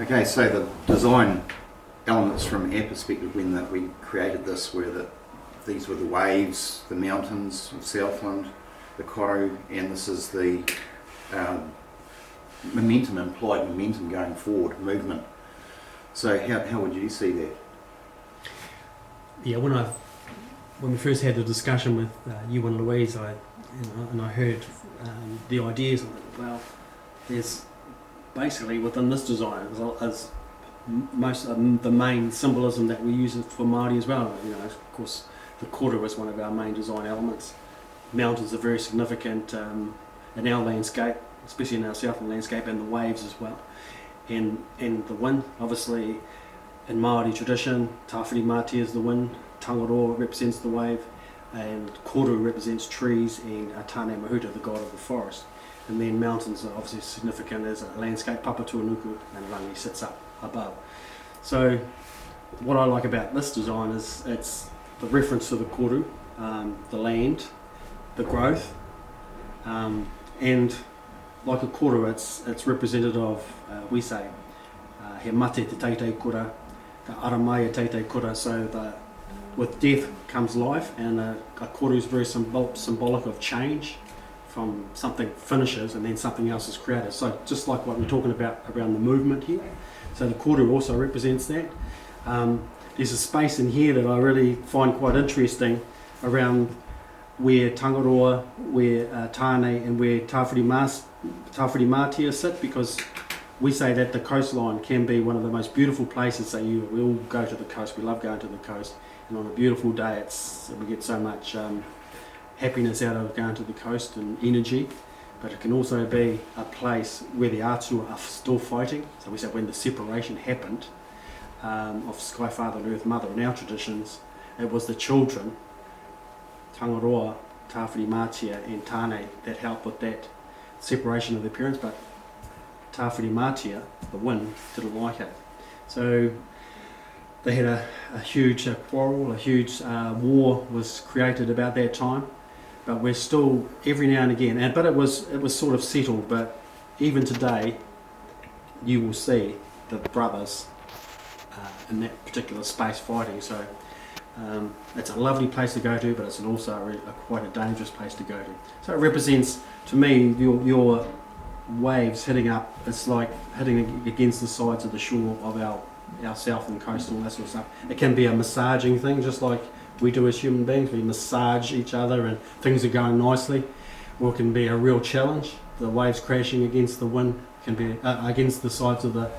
Okay, so the design elements from our perspective when we created this were that these were the waves, the mountains of Southland, the koru, and this is the momentum, implied momentum going forward, movement. So how would you see that? Yeah, when we first had the discussion with you and Louise, I heard the ideas of it. Well, there's basically within this design as most of the main symbolism that we use for Māori as well. Of course, the koru is one of our main design elements. Mountains are very significant in our landscape, especially in our Southland landscape, and the waves as well. And the wind, obviously, in Māori tradition, Tawhiri Mātia is the wind, Tangaroa represents the wave, and koru represents trees, and Tāne Mahuta, the god of the forest. And then mountains are obviously significant as a landscape, Papatuanuku, and Rangi sits up above. So what I like about this design is it's the reference to the koru, the land, the growth, and like a koru, it's representative of, we say, he mate te teitei kura, ka aramai e teitei kura, so with death comes life, and a koru is very symbolic of change. From something finishes and then something else is created. So just like what we're talking about around the movement here. So the koru also represents that. There's a space in here that I really find quite interesting around where Tangaroa, where Tāne and where Tawhiri Mātia sit, because we say that the coastline can be one of the most beautiful places that we all go to the coast. We love going to the coast, and on a beautiful day we get so much happiness out of going to the coast and energy, but it can also be a place where the Atua are still fighting. So we say when the separation happened of Sky Father and Earth Mother in our traditions, it was the children, Tangaroa, Tawhiri Mātia and Tāne, that helped with that separation of their parents, but Tawhiri Mātia, the wind, didn't like it. So they had a huge quarrel, a huge war was created about that time. But we're still, every now and again, but it was sort of settled, but even today you will see the brothers in that particular space fighting. So it's a lovely place to go to, but it's also quite a dangerous place to go to. So it represents, to me, your waves hitting up, it's like hitting against the sides of the shore of our Southland coast and all that sort of stuff. It can be a massaging thing, just like we do as human beings. We massage each other and things are going nicely, or it can be a real challenge. The waves crashing against the wind can be against the sides of the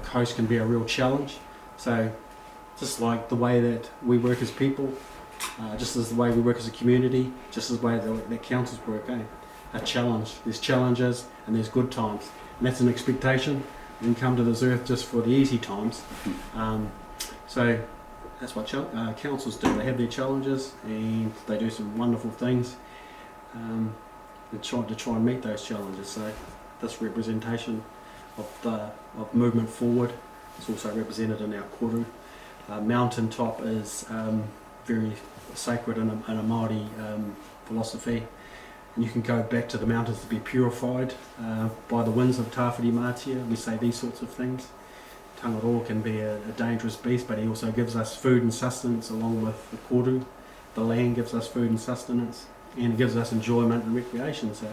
coast can be a real challenge. So just like the way that we work as people, just as the way we work as a community, just as the way that councils work, a challenge. There's challenges and there's good times, and that's an expectation. We can come to this earth just for the easy times. So that's what councils do. They have their challenges and they do some wonderful things to try and meet those challenges. So this representation of movement forward is also represented in our koru. Mountaintop is very sacred in a Māori philosophy. And you can go back to the mountains to be purified by the winds of Tawhiri Mātia. We say these sorts of things. Tangaroa can be a dangerous beast, but he also gives us food and sustenance along with the koru. The land gives us food and sustenance, and it gives us enjoyment and recreation. So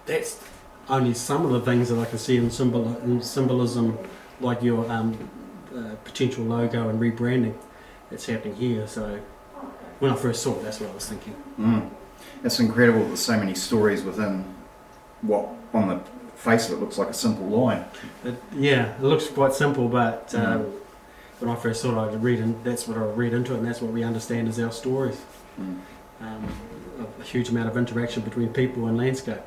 that's only some of the things that I can see in symbolism, like your potential logo and rebranding that's happening here. So when I first saw it, that's what I was thinking. It's incredible. There's so many stories within what on the face of it looks like a simple line. It looks quite simple, but when I first saw it, that's what I read into it, and that's what we understand as our stories. A huge amount of interaction between people and landscape.